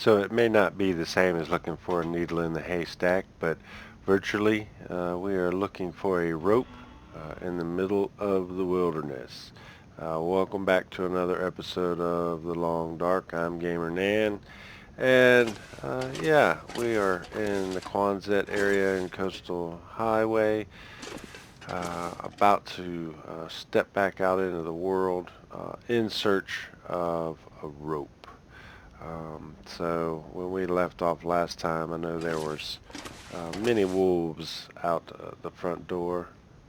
So it may not be the same as looking for a needle in the haystack, but virtually we are looking for a rope in the middle of the wilderness. Welcome back to another episode of The Long Dark. I'm Gamer Nan, and yeah, we are in the Quonset area in Coastal Highway, about to step back out into the world in search of a rope. So when we left off last time, I know there was many wolves out the front door.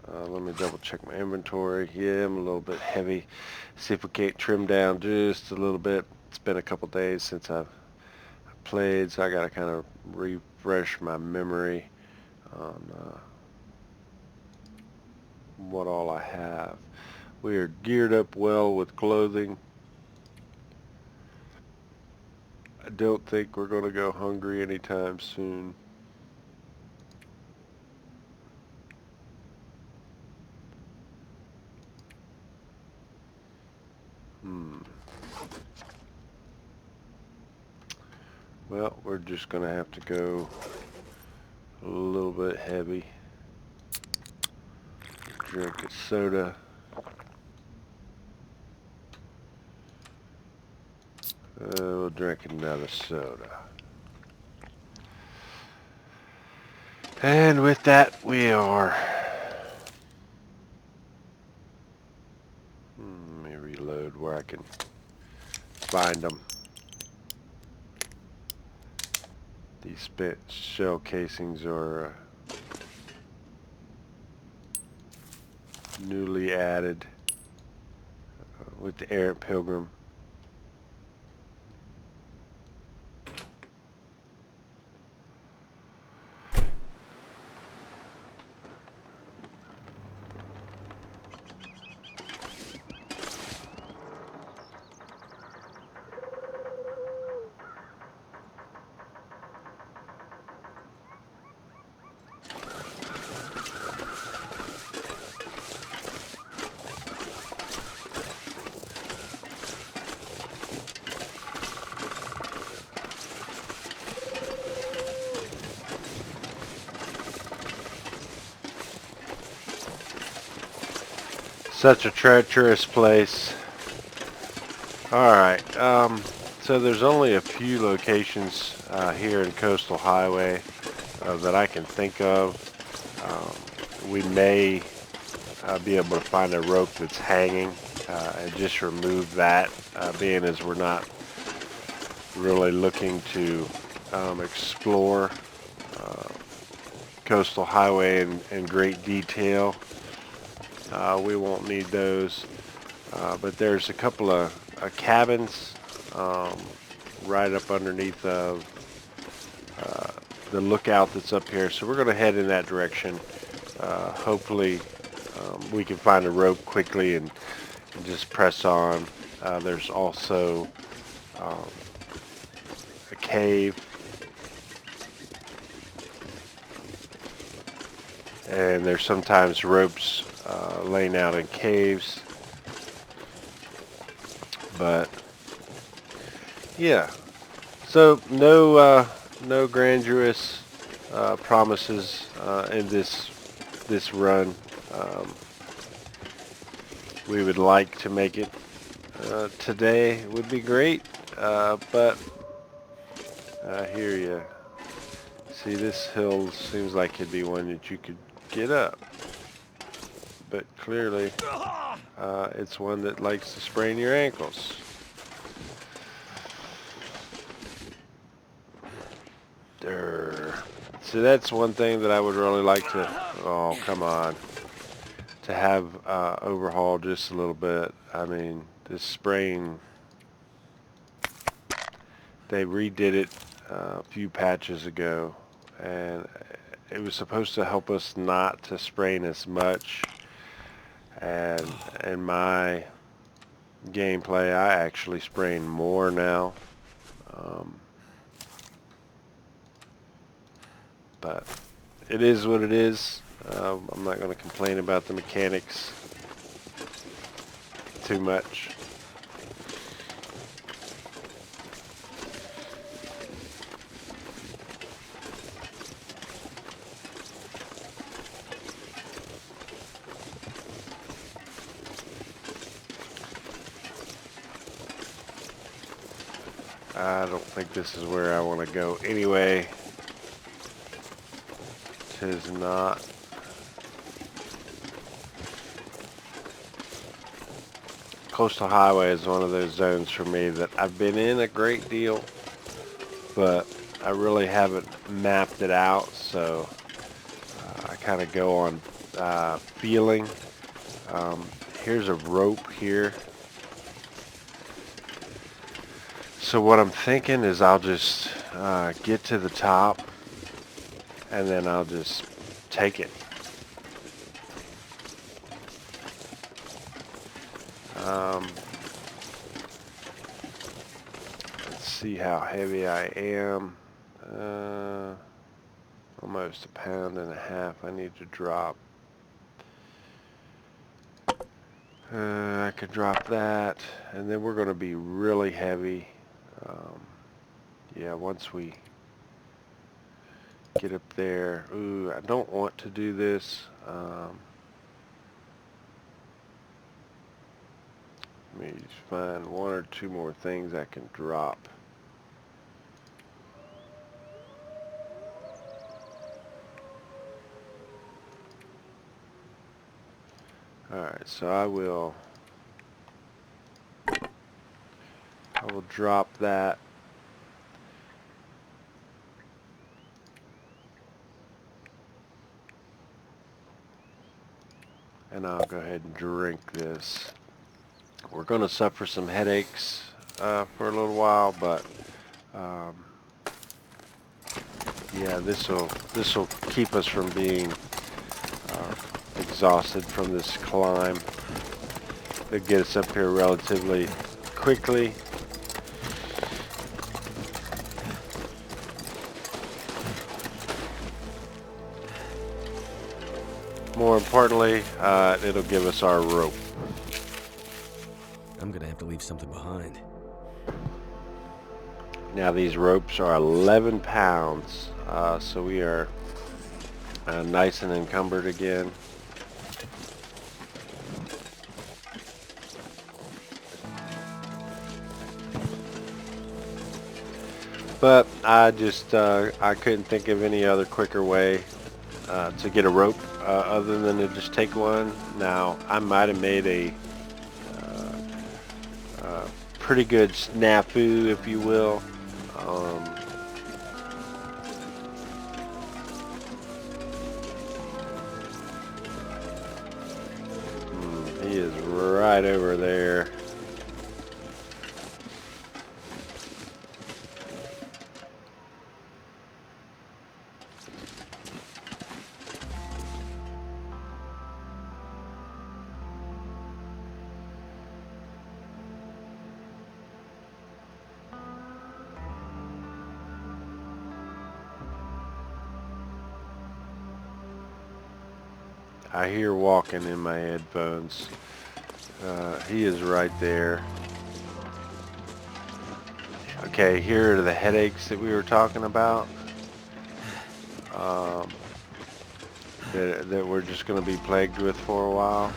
Let me double check my inventory. Yeah, I'm a little bit heavy. See if we can't trim down just a little bit. It's been a couple days since I've played, so I gotta kind of refresh my memory on what all I have. We are geared up well with clothing. I don't think we're going to go hungry anytime soon. Hmm. Well, we're just going to have to go a little bit heavy. Drink a soda. We'll drink another soda. And with that, we are... Let me reload where I can find them. These spent shell casings are newly added with the Errant Pilgrim. Such a treacherous place. Alright, so there's only a few locations here in Coastal Highway that I can think of. We may be able to find a rope that's hanging and just remove that, being as we're not really looking to explore Coastal Highway in great detail. We won't need those. But there's a couple of cabins right up underneath of the lookout that's up here. So we're going to head in that direction. Hopefully we can find a rope quickly and just press on. There's also a cave. And there's sometimes ropes laying out in caves. But yeah, so no grandiose promises in this run. We would like to make it today. Would be great, but I hear you. See, this hill seems like it'd be one that you could get up, but clearly it's one that likes to sprain your ankles. So that's one thing that I would really like to, oh come on, to have overhauled just a little bit. I mean, this spraying, they redid it a few patches ago, and it was supposed to help us not to sprain as much. And in my gameplay, I actually sprain more now. But it is what it is. I'm not going to complain about the mechanics too much. I don't think this is where I want to go anyway. Tis not. Coastal Highway is one of those zones for me that I've been in a great deal, but I really haven't mapped it out, so I kind of go on feeling. Here's a rope here. So what I'm thinking is I'll just get to the top and then I'll just take it. Let's see how heavy I am. Almost 1.5 pounds I need to drop. I could drop that, and then we're going to be really heavy. Yeah, once we get up there. Ooh, I don't want to do this. Let me just find 1 or 2 more things I can drop. Alright, so I will drop that. And I'll go ahead and drink this. We're going to suffer some headaches for a little while, but yeah, this will keep us from being exhausted from this climb. It'll get us up here relatively quickly. More importantly, it'll give us our rope. I'm gonna have to leave something behind. Now these ropes are 11 pounds, so we are nice and encumbered again. But I just, I couldn't think of any other quicker way to get a rope other than to just take one. Now, I might have made a pretty good snafu, if you will. He is right over there. I hear walking in my headphones. He is right there. Okay, here are the headaches that we were talking about. That we're just going to be plagued with for a while.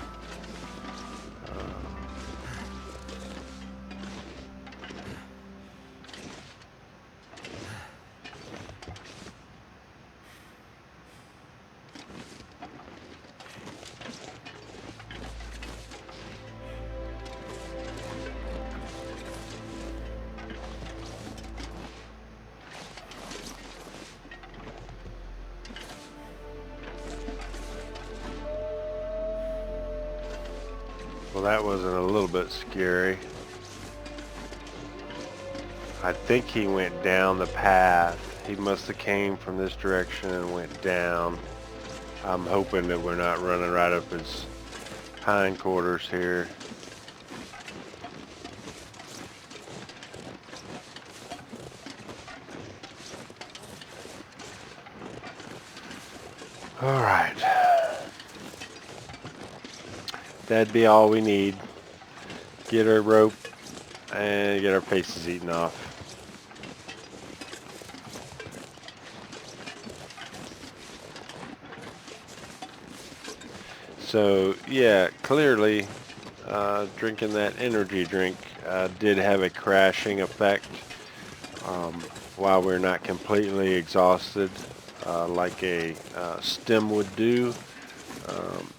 Well, that wasn't a little bit scary. I think he went down the path. He must have came from this direction and went down. I'm hoping that we're not running right up his hindquarters here. All right. That'd be all we need. Get our rope and get our faces eaten off. So yeah, clearly drinking that energy drink did have a crashing effect. while we're not completely exhausted like a stem would do.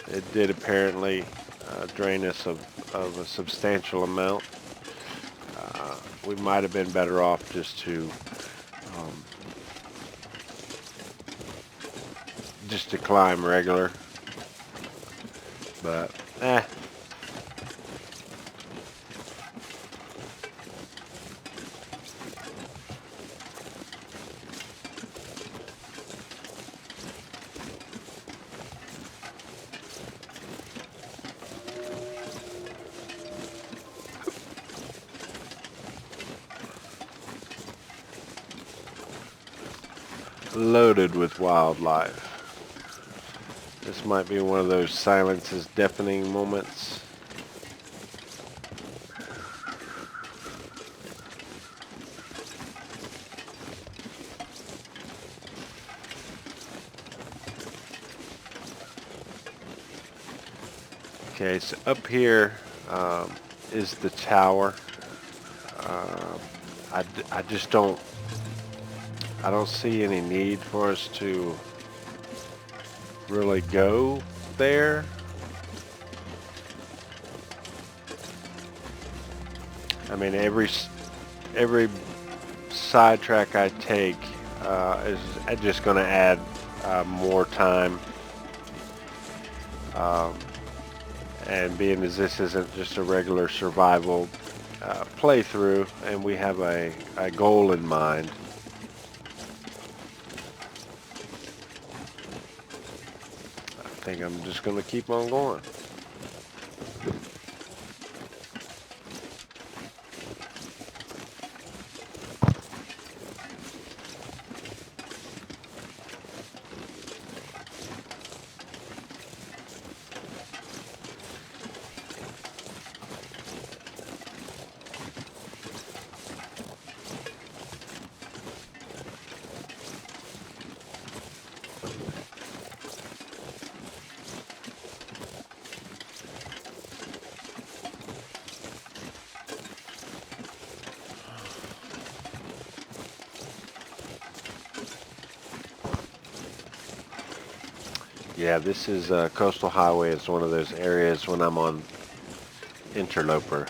It did apparently drain us of a substantial amount. We might have been better off um, just to climb regular, but loaded with wildlife. This might be one of those silence is deafening moments. Okay, so up here is the tower. I just I don't see any need for us to really go there. I mean, every sidetrack I take is just going to add more time. And being as this isn't just a regular survival playthrough, and we have a goal in mind, I think I'm just going to keep on going. Yeah, this is Coastal Highway. It's one of those areas when I'm on Interloper,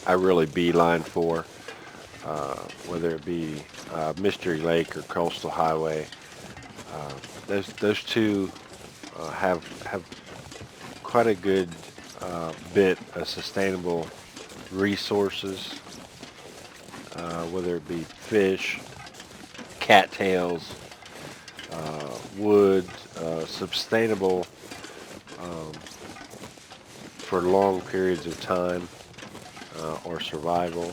I really beeline for, whether it be Mystery Lake or Coastal Highway. Those two have quite a good bit of sustainable resources, whether it be fish, cattails, wood, sustainable for long periods of time or survival.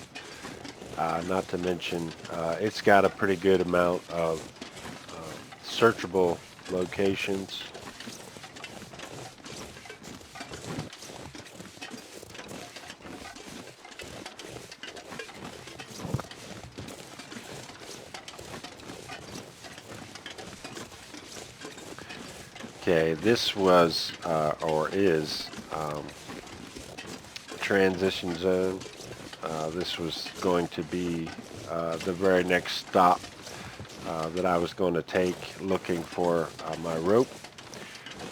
Not to mention, it's got a pretty good amount of searchable locations. Okay, this was or is transition zone. This was going to be the very next stop that I was going to take looking for my rope,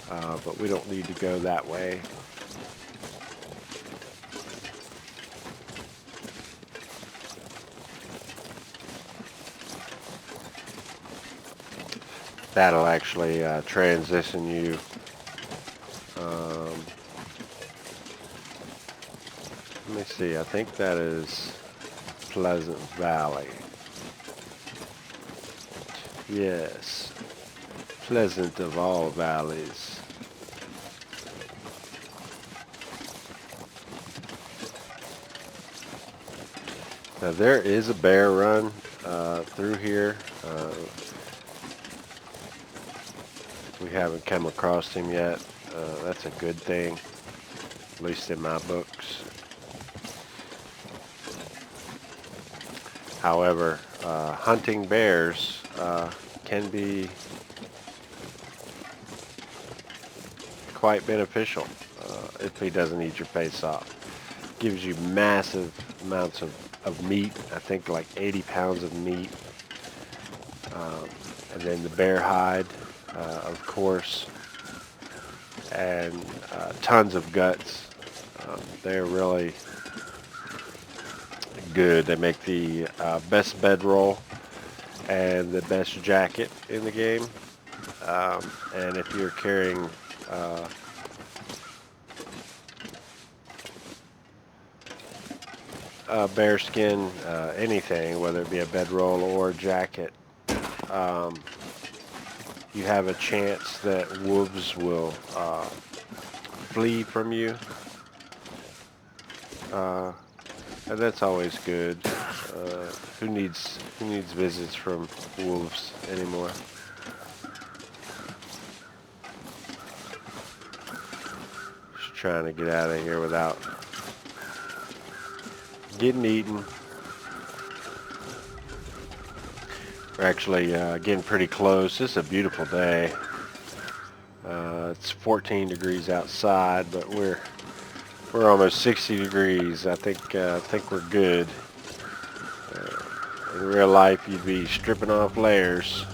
but we don't need to go that way. That'll actually transition you let me see, I think that is Pleasant Valley. Yes, pleasant of all valleys. Now there is a bear run through here. We haven't come across him yet. That's a good thing, at least in my books. However, hunting bears can be quite beneficial if he doesn't eat your face off. Gives you massive amounts of of meat. I think like 80 pounds of meat. And then the bear hide, of course, and tons of guts. They're really good. They make the best bedroll and the best jacket in the game. And if you're carrying bear skin, anything, whether it be a bedroll or a jacket, you have a chance that wolves will flee from you, and that's always good. Who needs visits from wolves anymore? Just trying to get out of here without getting eaten. We're actually getting pretty close. This is a beautiful day. It's 14 degrees outside, but we're almost 60 degrees. I think we're good. In real life, you'd be stripping off layers.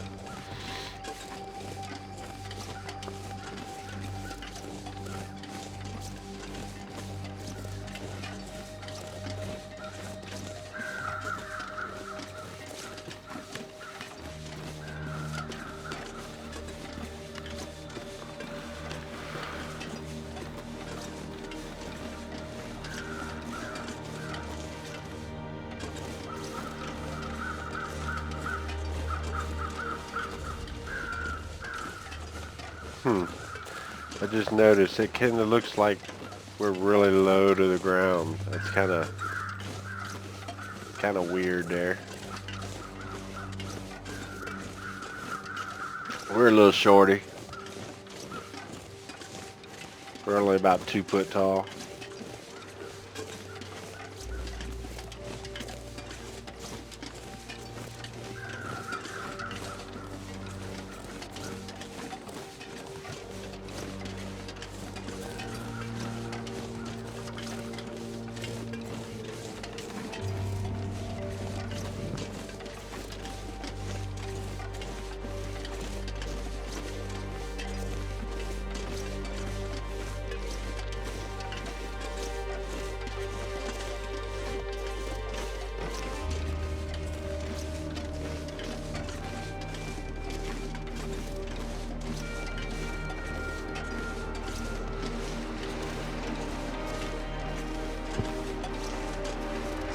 I just noticed it kind of looks like we're really low to the ground. That's kind of weird there. We're a little shorty. We're only about 2 foot tall.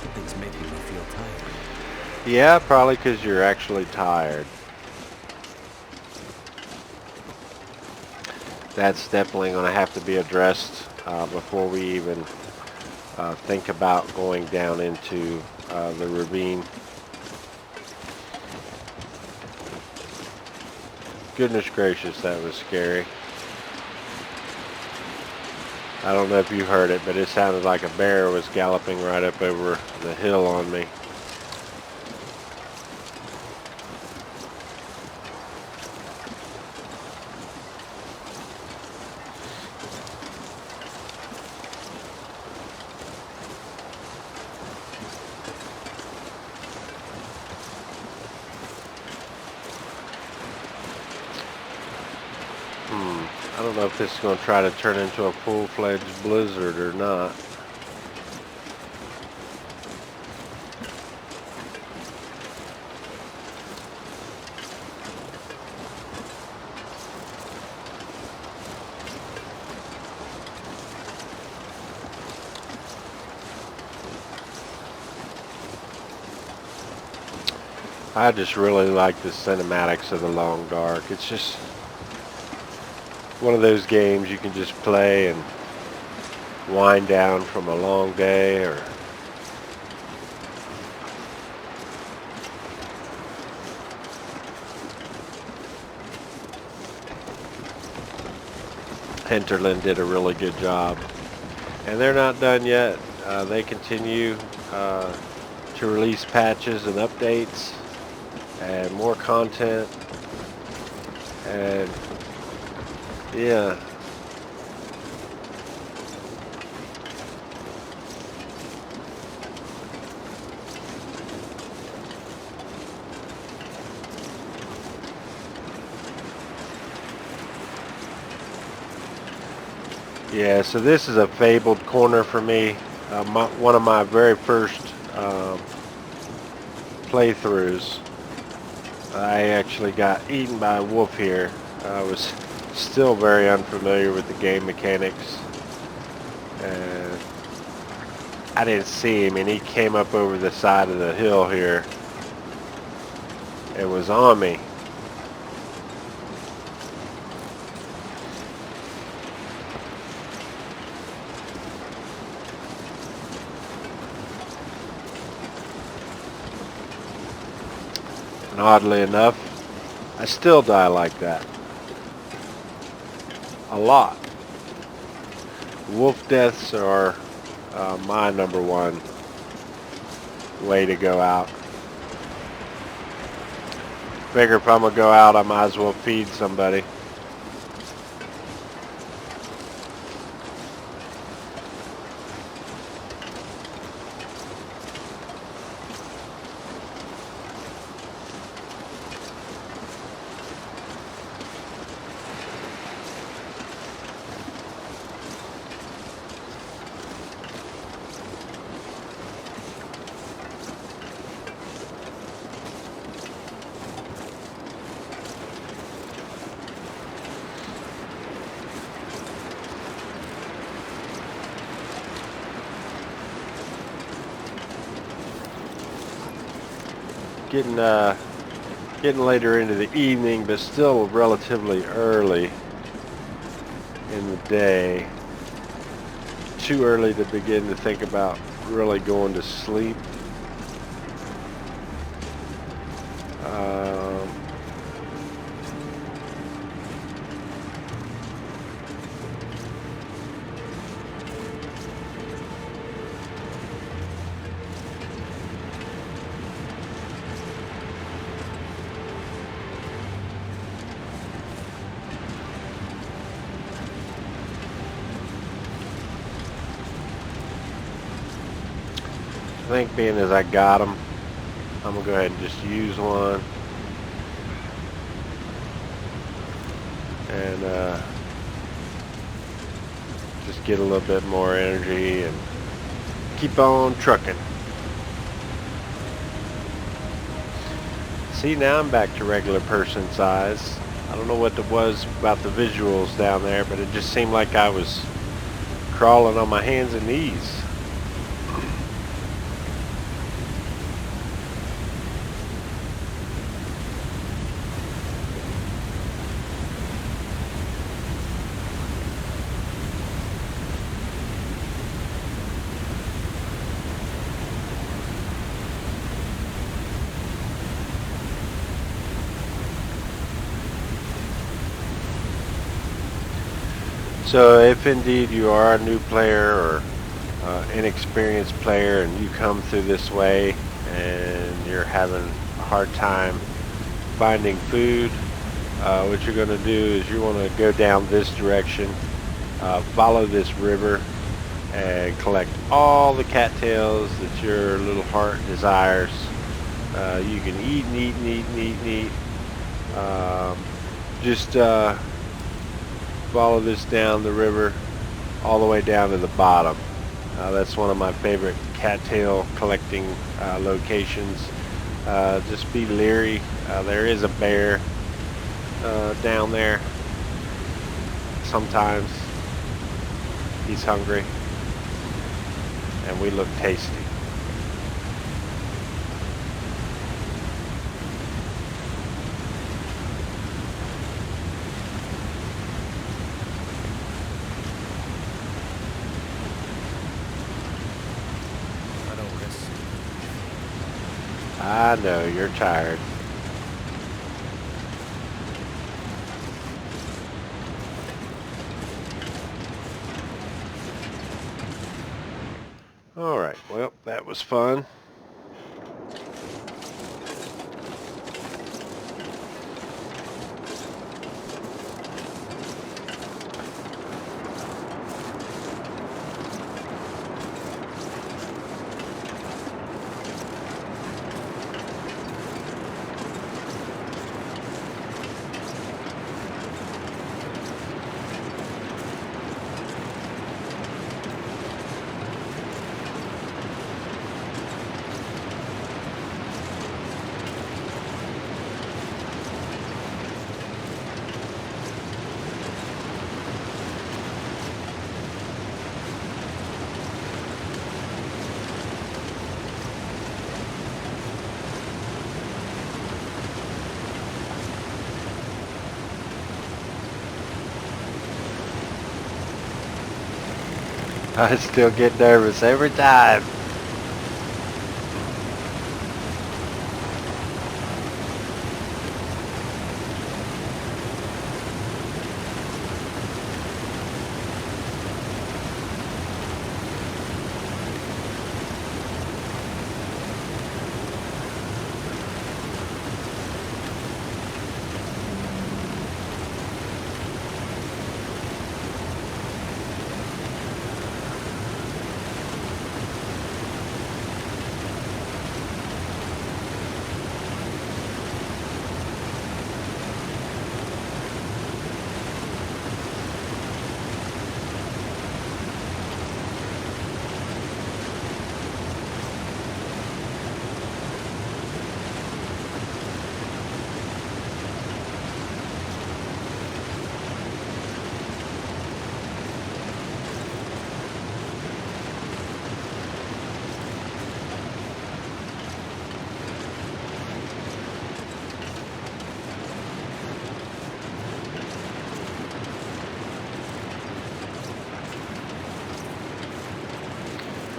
Something's making me feel tired. Yeah, probably because you're actually tired. That's definitely going to have to be addressed before we even think about going down into the ravine. Goodness gracious, that was scary. I don't know if you heard it, but it sounded like a bear was galloping right up over the hill on me. I don't know if this is going to try to turn into a full-fledged blizzard or not. I just really like the cinematics of the Long Dark. It's just one of those games you can just play and wind down from a long day, or Hinterland did a really good job. And they're not done yet. They continue to release patches and updates and more content, and yeah. Yeah, so this is a fabled corner for me. One of my very first playthroughs. I actually got eaten by a wolf here. I was still very unfamiliar with the game mechanics. And I didn't see him, and he came up over the side of the hill here and was on me. And oddly enough, I still die like that. A lot. Wolf deaths are my number one way to go out. Figure if I'm gonna go out, I might as well feed somebody. Getting later into the evening, but still relatively early in the day. Too early to begin to think about really going to sleep. I think being as I got them, I'm gonna go ahead and just use one. And just get a little bit more energy and keep on trucking. See, now I'm back to regular person size. I don't know what it was about the visuals down there, but it just seemed like I was crawling on my hands and knees. So if indeed you are a new player or inexperienced player and you come through this way and you're having a hard time finding food, what you're going to do is you want to go down this direction, follow this river, and collect all the cattails that your little heart desires. You can eat and eat and eat and eat and eat. Just follow this down the river all the way down to the bottom. That's one of my favorite cattail collecting locations. Just be leery. There is a bear down there. Sometimes he's hungry, and we look tasty. I know, you're tired. Alright, well, that was fun. I still get nervous every time.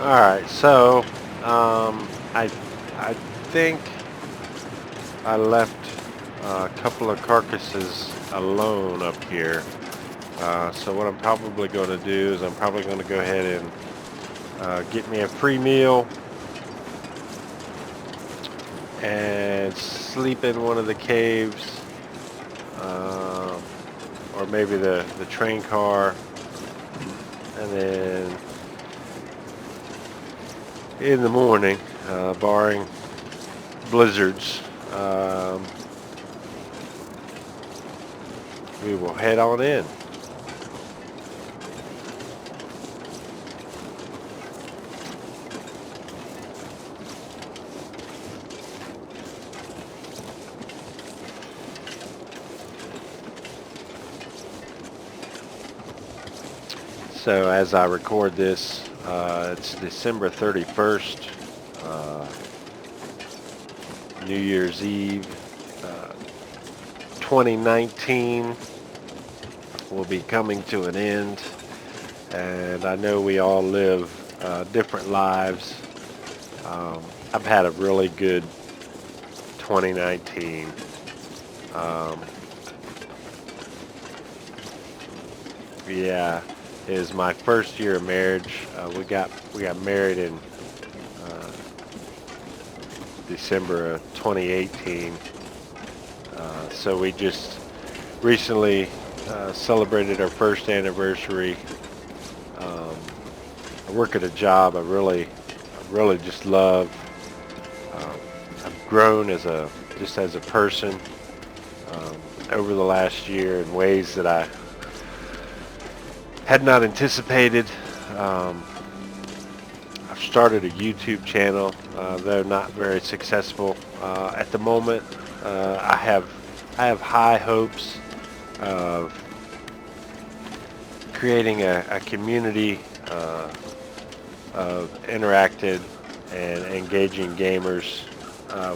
Alright, so I think I left a couple of carcasses alone up here. So what I'm probably going to do is I'm probably going to go ahead and get me a free meal and sleep in one of the caves, or maybe the train car, and then in the morning, barring blizzards, we will head on in. So as I record this, it's December 31st, New Year's Eve, 2019 will be coming to an end, and I know we all live different lives. I've had a really good 2019. Yeah, it is my first year of marriage. We got married in December of 2018. So we just recently celebrated our first anniversary. I work at a job I really just love. I've grown as a person over the last year in ways that I had not anticipated. I've started a YouTube channel, though not very successful at the moment. I have high hopes of creating a community of interactive and engaging gamers,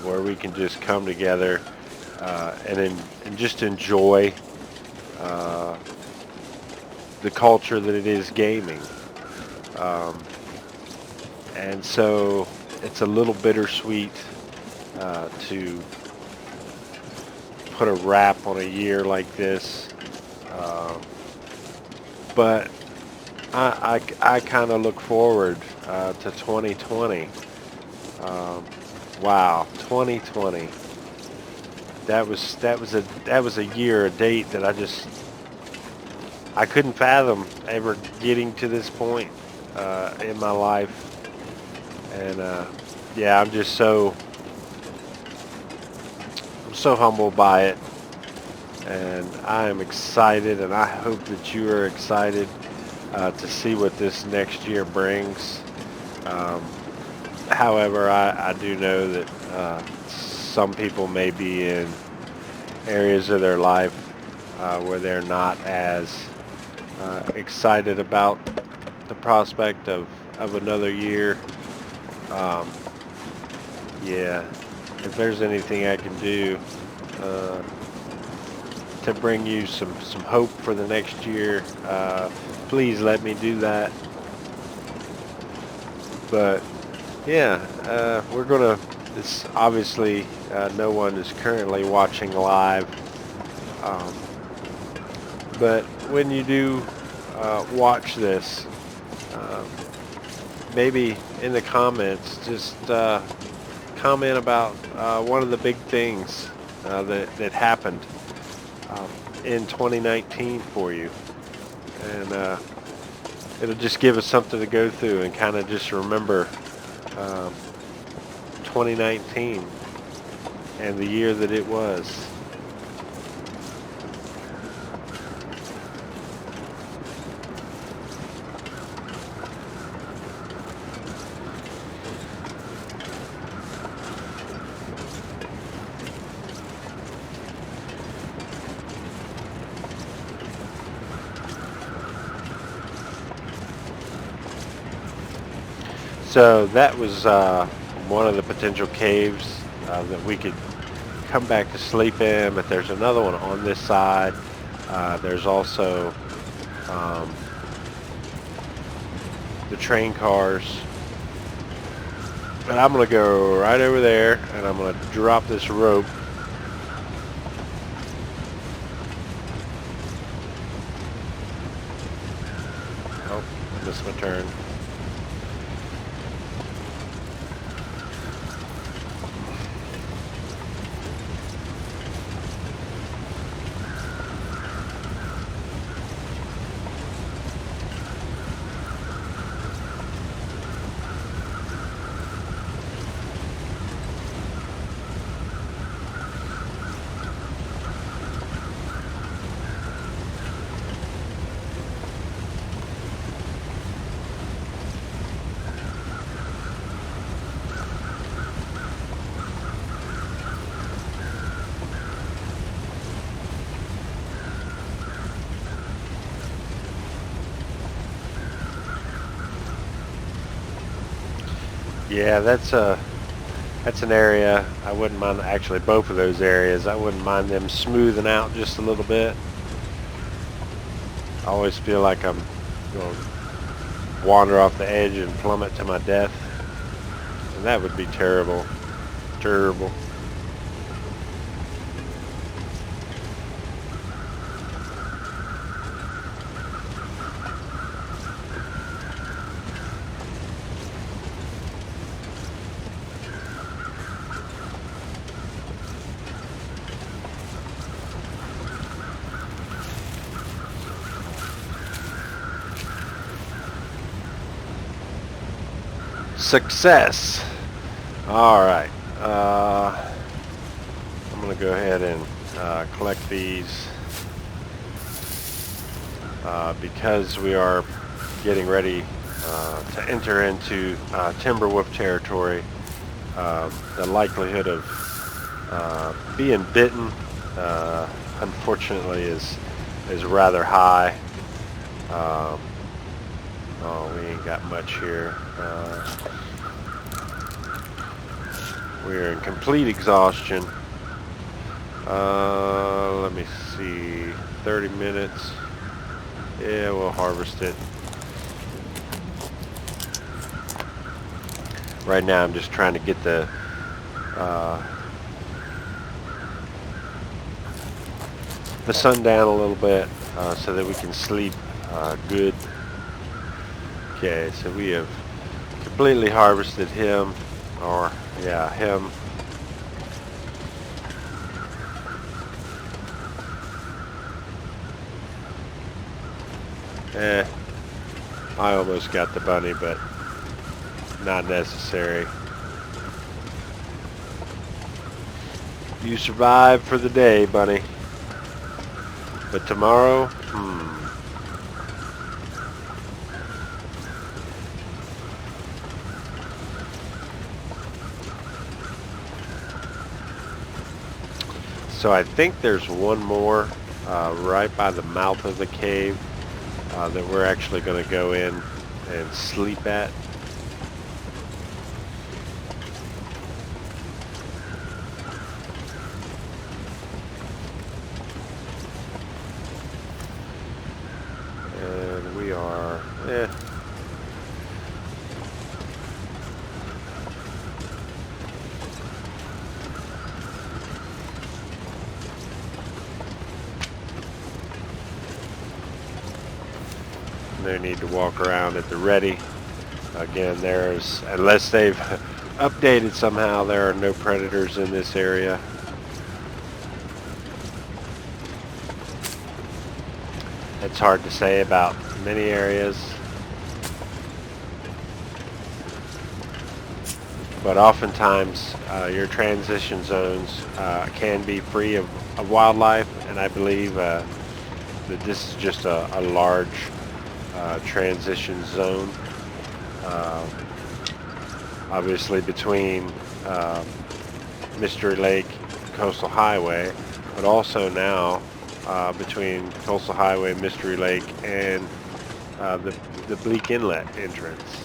where we can just come together and just enjoy the culture that it is gaming. And so it's a little bittersweet to put a wrap on a year like this, but I kind of look forward to 2020. Wow, 2020. That was a year, a date that I couldn't fathom ever getting to this point in my life. And yeah, I'm so humbled by it, and I am excited, and I hope that you are excited to see what this next year brings. However, I do know that some people may be in areas of their life where they're not as excited about the prospect of another year. Yeah, if there's anything I can do to bring you some hope for the next year, please let me do that. But yeah, we're gonna. It's obviously no one is currently watching live, um, but when you do watch this, um, maybe in the comments, just comment about one of the big things that happened um, in 2019 for you, and it'll just give us something to go through and kind of just remember um, 2019 and the year that it was. So that was one of the potential caves that we could come back to sleep in, but there's another one on this side. There's also the train cars. But I'm going to go right over there and I'm going to drop this rope. Oh, missed my turn. Yeah, that's an area I wouldn't mind. Actually, both of those areas, I wouldn't mind them smoothing out just a little bit. I always feel like I'm going to wander off the edge and plummet to my death, and that would be terrible. Terrible. Success. All right. I'm going to go ahead and collect these because we are getting ready to enter into Timberwolf territory. The likelihood of being bitten, unfortunately, is rather high. Oh, we ain't got much here. We're in complete exhaustion. Let me see. 30 minutes. Yeah, we'll harvest it. Right now I'm just trying to get the sun down a little bit so that we can sleep good. Okay, so we have completely harvested him, or yeah, him. I almost got the bunny, but not necessary. You survived for the day, bunny. But tomorrow, So I think there's one more right by the mouth of the cave that we're actually going to go in and sleep at. And we are, they need to walk around at the ready. Again, unless they've updated somehow, there are no predators in this area. It's hard to say about many areas, but oftentimes your transition zones can be free of wildlife, and I believe that this is just a large transition zone. Obviously between Mystery Lake and Coastal Highway, but also now between Coastal Highway, Mystery Lake, and the Bleak Inlet entrance.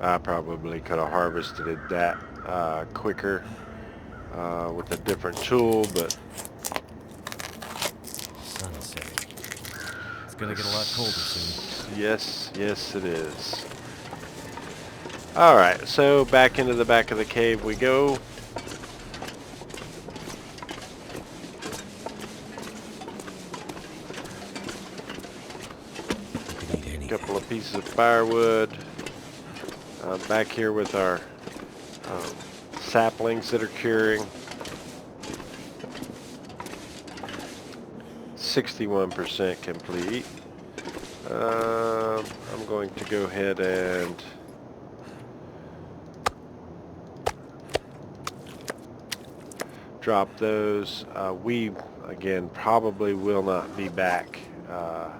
I probably could have harvested that quicker with a different tool, but Sun's setting. It's gonna get a lot colder soon. yes, it is. Alright, so back into the back of the cave we go. Could eat anything. Couple of pieces of firewood. Back here with our saplings that are curing. 61% complete. I'm going to go ahead and drop those. We, again, probably will not be back to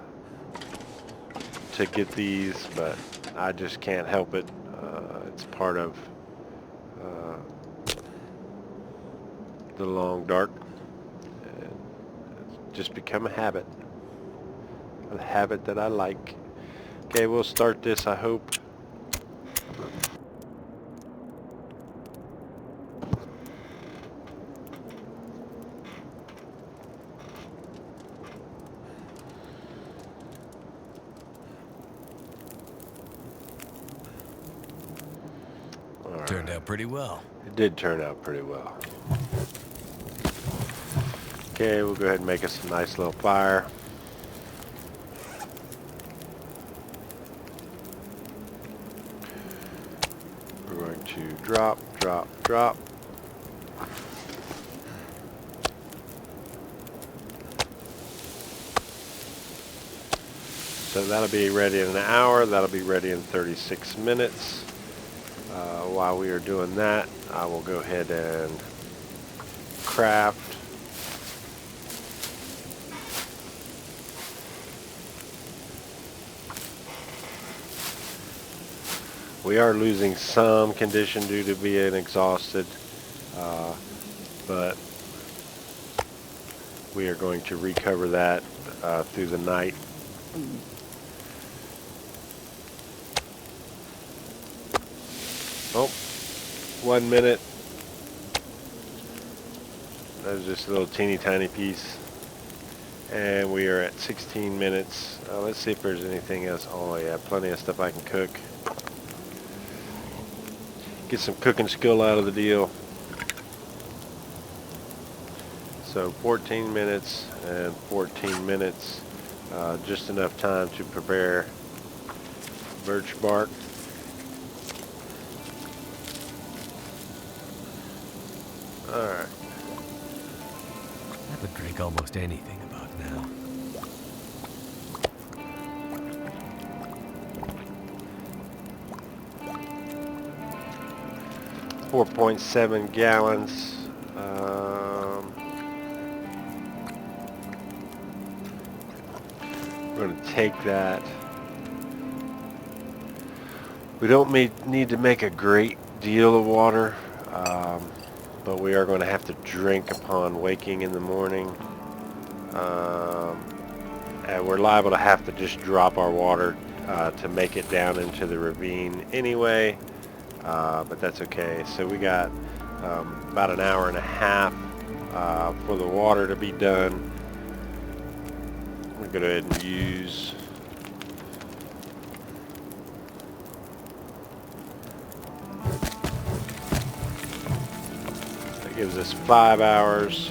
get these, but I just can't help it. It's part of the long dark. And it's just become a habit that I like. Okay, we'll start this, I hope. Turned out pretty well. It did turn out pretty well. Okay, we'll go ahead and make us a nice little fire. We're going to drop. So that'll be ready in an hour. That'll be ready in 36 minutes. While we are doing that, I will go ahead and craft. We are losing some condition due to being exhausted, but we are going to recover that through the night. Oh, 1 minute. That was just a little teeny tiny piece. And we are at 16 minutes. Let's see if there's anything else. Oh yeah, plenty of stuff I can cook. Get some cooking skill out of the deal. So 14 minutes and 14 minutes. Just enough time to prepare birch bark. Alright. I would drink almost anything about now. 4.7 gallons. We're going to take that. We don't need to make a great deal of water, but we are going to have to drink upon waking in the morning. And we're liable to have to just drop our water to make it down into the ravine anyway, but that's okay. So we got about an hour and a half for the water to be done. We're going to go ahead and use that gives us 5 hours.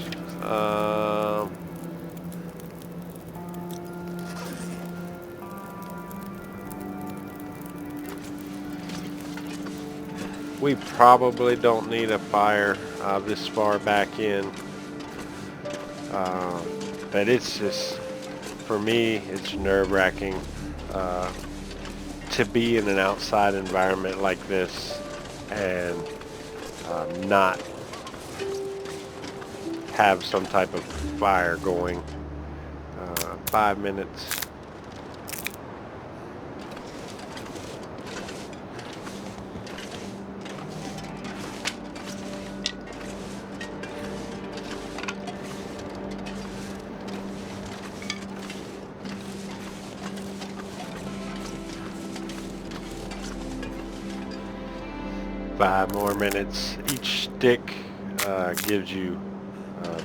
We probably don't need a fire this far back in, but it's just, for me, it's nerve-wracking to be in an outside environment like this and not have some type of fire going. 5 minutes. Five more minutes. Each stick gives you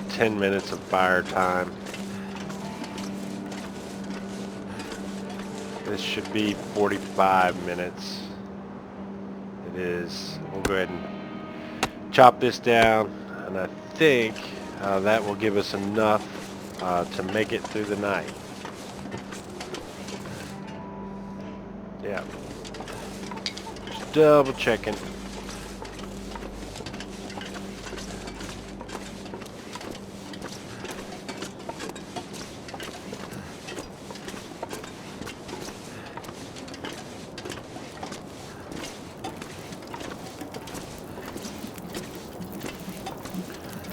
10 minutes of fire time. This should be 45 minutes. It is. We'll go ahead and chop this down, and I think that will give us enough to make it through the night. Yeah. Just double checking.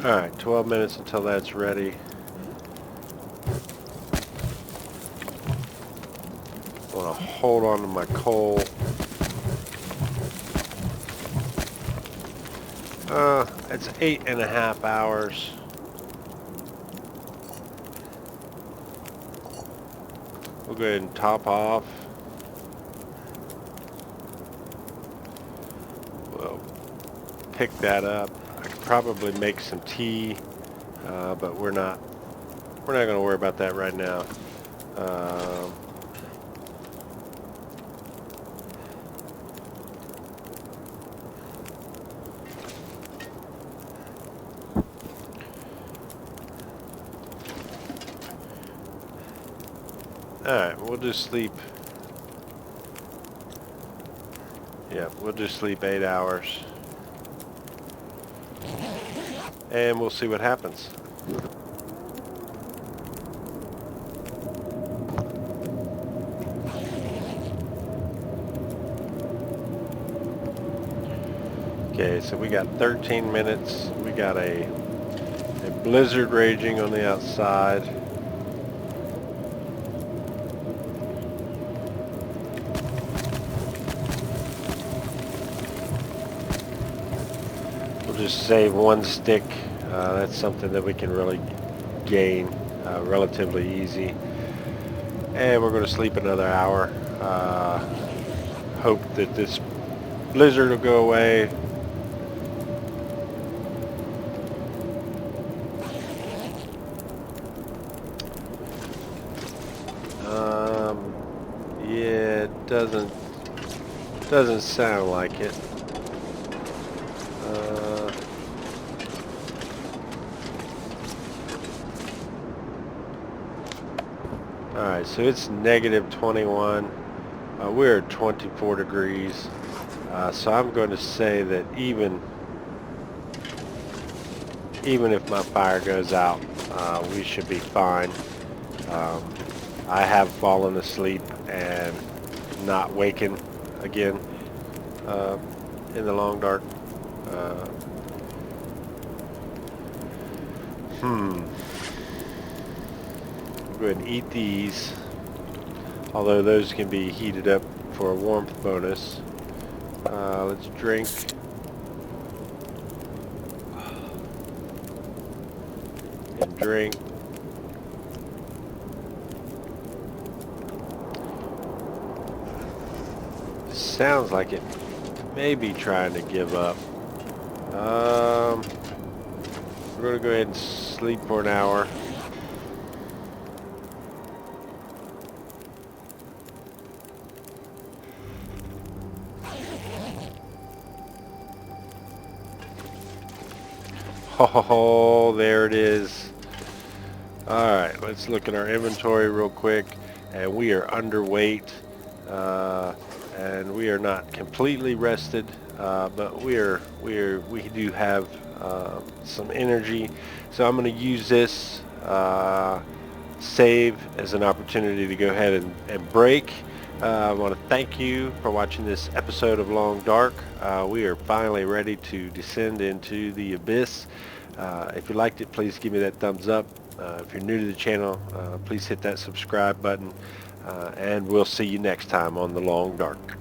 Alright, 12 minutes until that's ready. I want to hold on to my coal. It's 8.5 hours. We'll go ahead and top off. We'll pick that up. I could probably make some tea, but we're not going to worry about that right now. Alright, we'll just sleep. Yeah, we'll just sleep 8 hours. And we'll see what happens. Okay, so we got 13 minutes. We got a blizzard raging on the outside. We'll just save one stick. That's something that we can really gain relatively easy. And we're going to sleep another hour. Hope that this blizzard will go away. Yeah, it doesn't sound like it. Alright, so it's negative 21. We're at 24 degrees. So I'm going to say that even if my fire goes out, we should be fine. I have fallen asleep and not waken again in the long dark. Go ahead and eat these, although those can be heated up for a warmth bonus. Let's drink. And drink. Sounds like it may be trying to give up. We're going to go ahead and sleep for an hour. Oh, there it is. Alright, let's look at our inventory real quick. And we are underweight. And we are not completely rested. But we do have some energy. So I'm going to use this save as an opportunity to go ahead and break. I want to thank you for watching this episode of Long Dark. We are finally ready to descend into the abyss. If you liked it, please give me that thumbs up. If you're new to the channel, please hit that subscribe button. And we'll see you next time on the Long Dark.